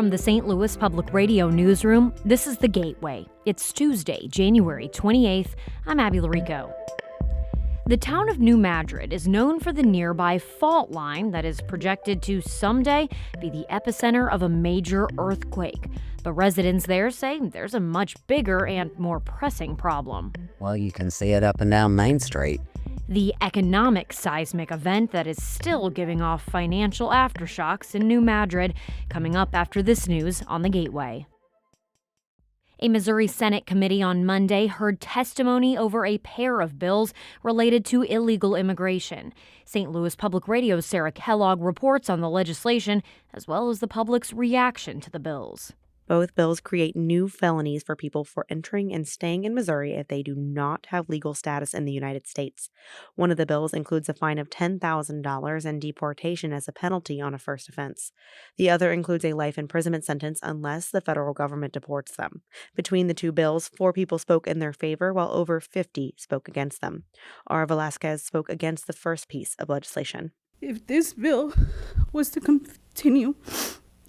From the St. Louis Public Radio newsroom, this is The Gateway. It's Tuesday, January 28th. I'm Abby Larico. The town of New Madrid is known for the nearby fault line that is projected to someday be the epicenter of a major earthquake. But residents there say there's a much bigger and more pressing problem. Well, you can see it up and down Main Street. The economic seismic event that is still giving off financial aftershocks in New Madrid, coming up after this news on The Gateway. A Missouri Senate committee on Monday heard testimony over a pair of bills related to illegal immigration. St. Louis Public Radio's Sarah Kellogg reports on the legislation, as well as the public's reaction to the bills. Both bills create new felonies for people for entering and staying in Missouri if they do not have legal status in the United States. One of the bills includes a fine of $10,000 and deportation as a penalty on a first offense. The other includes a life imprisonment sentence unless the federal government deports them. Between the two bills, 4 people spoke in their favor, while over 50 spoke against them. Ara Velasquez spoke against the first piece of legislation. If this bill was to continue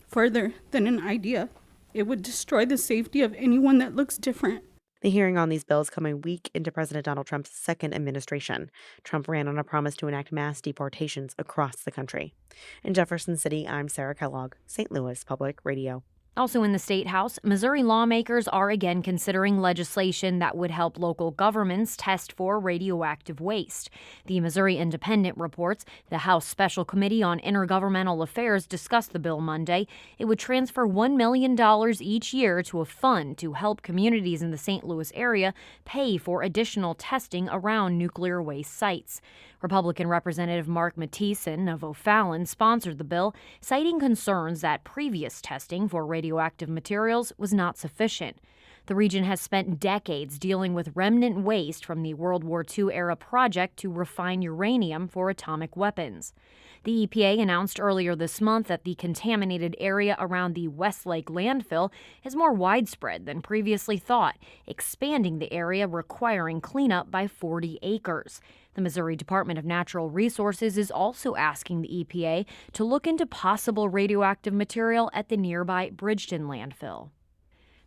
further than an idea, it would destroy the safety of anyone that looks different. The hearing on these bills come a week into President Donald Trump's second administration. Trump ran on a promise to enact mass deportations across the country. In Jefferson City, I'm Sarah Kellogg, St. Louis Public Radio. Also in the State House, Missouri lawmakers are again considering legislation that would help local governments test for radioactive waste. The Missouri Independent reports the House Special Committee on Intergovernmental Affairs discussed the bill Monday. It would transfer $1 million each year to a fund to help communities in the St. Louis area pay for additional testing around nuclear waste sites. Republican Representative Mark Mathieson of O'Fallon sponsored the bill, citing concerns that previous testing for radioactive materials was not sufficient. The region has spent decades dealing with remnant waste from the World War II-era project to refine uranium for atomic weapons. The EPA announced earlier this month that the contaminated area around the Westlake landfill is more widespread than previously thought, expanding the area requiring cleanup by 40 acres. The Missouri Department of Natural Resources is also asking the EPA to look into possible radioactive material at the nearby Bridgeton landfill.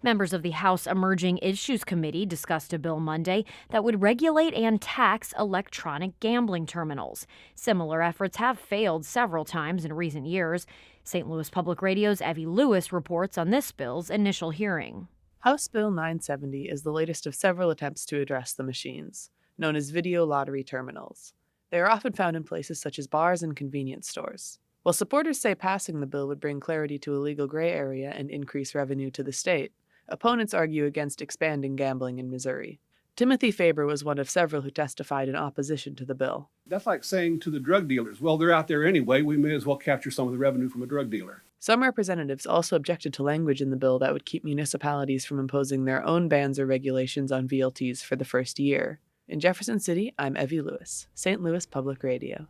Members of the House Emerging Issues Committee discussed a bill Monday that would regulate and tax electronic gambling terminals. Similar efforts have failed several times in recent years. St. Louis Public Radio's Evie Lewis reports on this bill's initial hearing. House Bill 970 is the latest of several attempts to address the machines, known as video lottery terminals. They are often found in places such as bars and convenience stores. While supporters say passing the bill would bring clarity to a legal gray area and increase revenue to the state, opponents argue against expanding gambling in Missouri. Timothy Faber was one of several who testified in opposition to the bill. That's like saying to the drug dealers, well, they're out there anyway, we may as well capture some of the revenue from a drug dealer. Some representatives also objected to language in the bill that would keep municipalities from imposing their own bans or regulations on VLTs for the first year. In Jefferson City, I'm Evie Lewis, St. Louis Public Radio.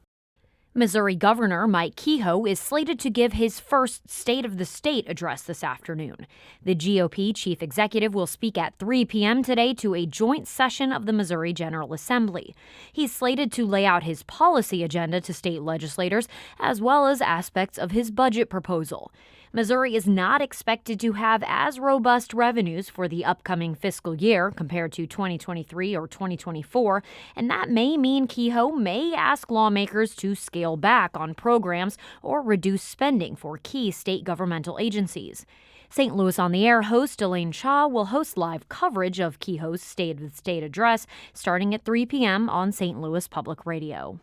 Missouri Governor Mike Kehoe is slated to give his first State of the State address this afternoon. The GOP chief executive will speak at 3 p.m. today to a joint session of the Missouri General Assembly. He's slated to lay out his policy agenda to state legislators, as well as aspects of his budget proposal. Missouri is not expected to have as robust revenues for the upcoming fiscal year compared to 2023 or 2024, and that may mean Kehoe may ask lawmakers to scale back on programs or reduce spending for key state governmental agencies. St. Louis on the Air host Elaine Cha will host live coverage of Kehoe's State of the State address starting at 3 p.m. on St. Louis Public Radio.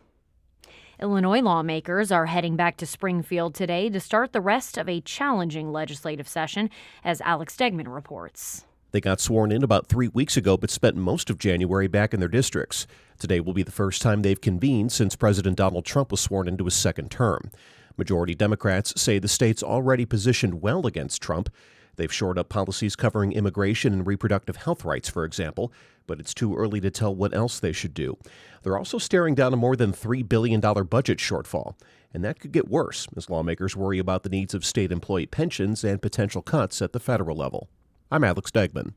Illinois lawmakers are heading back to Springfield today to start the rest of a challenging legislative session, as Alex Degman reports. They got sworn in about 3 weeks ago, but spent most of January back in their districts. Today will be the first time they've convened since President Donald Trump was sworn into his second term. Majority Democrats say the state's already positioned well against Trump. They've shored up policies covering immigration and reproductive health rights, for example, but it's too early to tell what else they should do. They're also staring down a more than $3 billion budget shortfall, and that could get worse as lawmakers worry about the needs of state employee pensions and potential cuts at the federal level. I'm Alex Degman.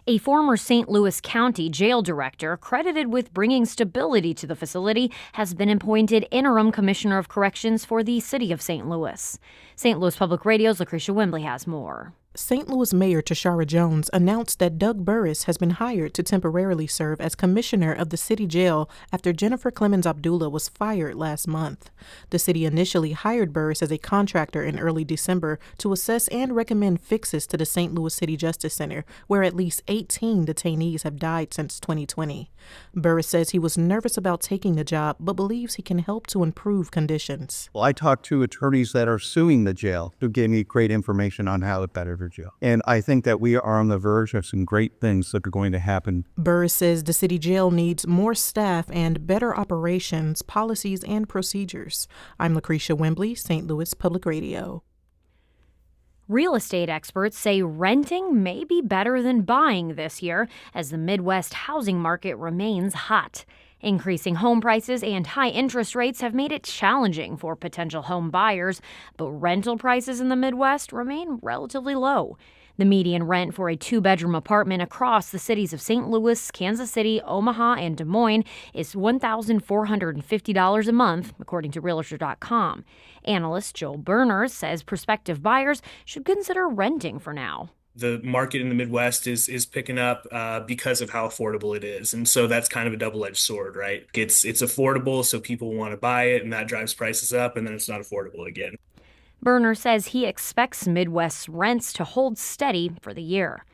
A former St. Louis County jail director, credited with bringing stability to the facility, has been appointed interim commissioner of corrections for the city of St. Louis. St. Louis Public Radio's Lucretia Wembley has more. St. Louis Mayor Tashara Jones announced that Doug Burris has been hired to temporarily serve as commissioner of the city jail after Jennifer Clemens Abdullah was fired last month. The city initially hired Burris as a contractor in early December to assess and recommend fixes to the St. Louis City Justice Center, where at least 18 detainees have died since 2020. Burris says he was nervous about taking the job, but believes he can help to improve conditions. Well, I talked to attorneys that are suing the jail who gave me great information on how it better jail. And I think that we are on the verge of some great things that are going to happen. Burris says the city jail needs more staff and better operations, policies, and procedures. I'm Lucretia Wembley, St. Louis Public Radio. Real estate experts say renting may be better than buying this year as the Midwest housing market remains hot. Increasing home prices and high interest rates have made it challenging for potential home buyers, but rental prices in the Midwest remain relatively low. The median rent for a two-bedroom apartment across the cities of St. Louis, Kansas City, Omaha, and Des Moines is $1,450 a month, according to Realtor.com. Analyst Joel Berners says prospective buyers should consider renting for now. The market in the Midwest is picking up because of how affordable it is. And so that's kind of a double-edged sword, right? It's affordable, so people want to buy it, and that drives prices up, and then it's not affordable again. Berner says he expects Midwest's rents to hold steady for the year.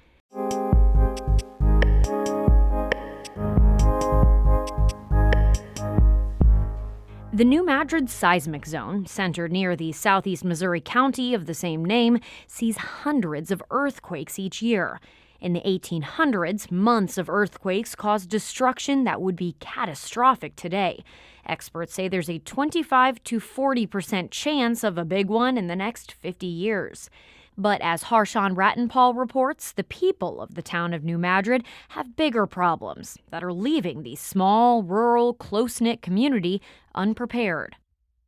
The new Madrid Seismic Zone, centered near the southeast Missouri county of the same name, sees hundreds of earthquakes each year. In the 1800s, months of earthquakes caused destruction that would be catastrophic today. Experts say there's a 25 to 40% chance of a big one in the next 50 years. But as Harshawn Ratanpal reports, the people of the town of New Madrid have bigger problems that are leaving the small, rural, close-knit community unprepared.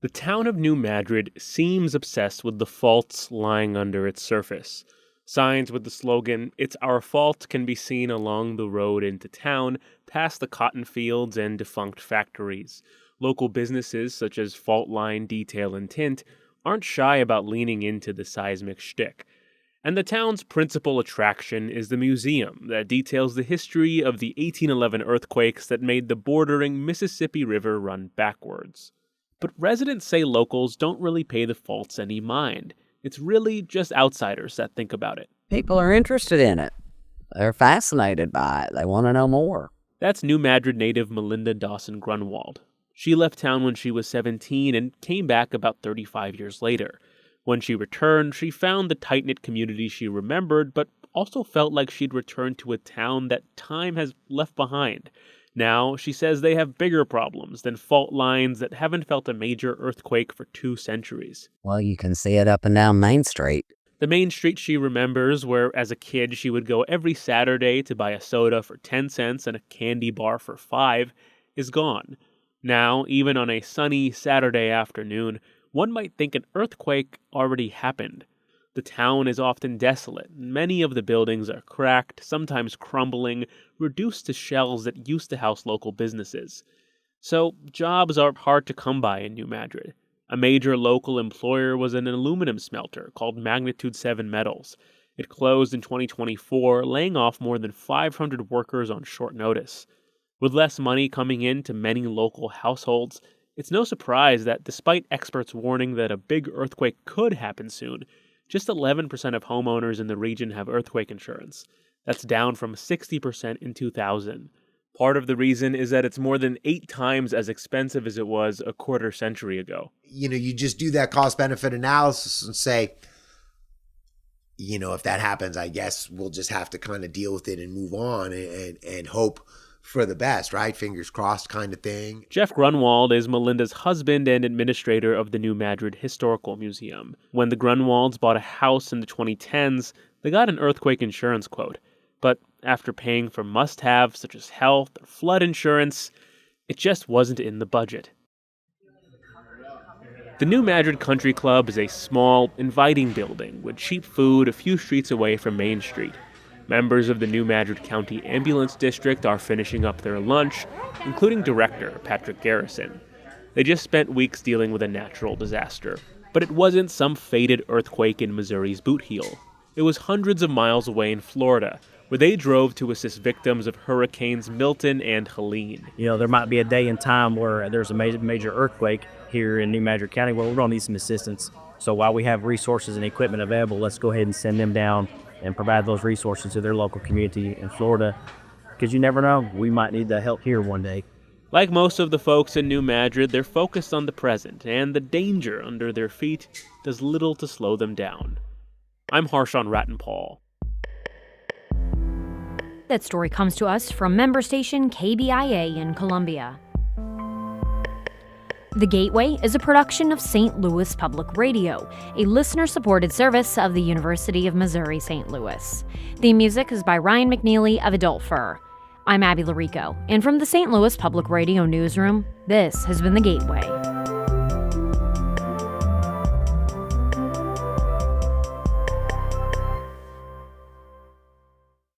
The town of New Madrid seems obsessed with the faults lying under its surface. Signs with the slogan, "It's our fault," can be seen along the road into town, past the cotton fields and defunct factories. Local businesses such as Fault Line Detail and Tint aren't shy about leaning into the seismic shtick. And the town's principal attraction is the museum that details the history of the 1811 earthquakes that made the bordering Mississippi River run backwards. But residents say locals don't really pay the faults any mind. It's really just outsiders that think about it. People are interested in it. They're fascinated by it. They want to know more. That's New Madrid native Melinda Dawson Grunwald. She left town when she was 17 and came back about 35 years later. When she returned, she found the tight-knit community she remembered, but also felt like she'd returned to a town that time has left behind. Now, she says they have bigger problems than fault lines that haven't felt a major earthquake for 2 centuries. Well, you can see it up and down Main Street. The main street she remembers, where as a kid she would go every Saturday to buy a soda for 10 cents and a candy bar for 5, is gone. Now, even on a sunny Saturday afternoon, one might think an earthquake already happened. The town is often desolate. Many of the buildings are cracked, sometimes crumbling, reduced to shells that used to house local businesses. So, jobs are hard to come by in New Madrid. A major local employer was an aluminum smelter called Magnitude 7 Metals. It closed in 2024, laying off more than 500 workers on short notice. With less money coming in to many local households, it's no surprise that despite experts warning that a big earthquake could happen soon, just 11% of homeowners in the region have earthquake insurance. That's down from 60% in 2000. Part of the reason is that it's more than 8 times as expensive as it was a quarter century ago. You just do that cost-benefit analysis and say, if that happens, I guess we'll just have to kind of deal with it and move on and hope for the best, right? Fingers crossed kind of thing. Jeff Grunwald is Melinda's husband and administrator of the New Madrid Historical Museum. When the Grunwalds bought a house in the 2010s, they got an earthquake insurance quote. But after paying for must-haves such as health or flood insurance, it just wasn't in the budget. The New Madrid Country Club is a small, inviting building with cheap food a few streets away from Main Street. Members of the New Madrid County Ambulance District are finishing up their lunch, including Director Patrick Garrison. They just spent weeks dealing with a natural disaster. But it wasn't some fated earthquake in Missouri's boot heel. It was hundreds of miles away in Florida, where they drove to assist victims of Hurricanes Milton and Helene. There might be a day in time where there's a major earthquake here in New Madrid County where we're going to need some assistance. So while we have resources and equipment available, let's go ahead and send them down and provide those resources to their local community in Florida, because you never know, we might need the help here one day. Like most of the folks in New Madrid, they're focused on the present, and the danger under their feet does little to slow them down. I'm Harshawn Ratanpal. That story comes to us from member station KBIA in Columbia. The Gateway is a production of St. Louis Public Radio, a listener-supported service of the University of Missouri St. Louis. The music is by Ryan McNeely of Adult Fur. I'm Abby Larico, and from the St. Louis Public Radio newsroom, this has been The Gateway.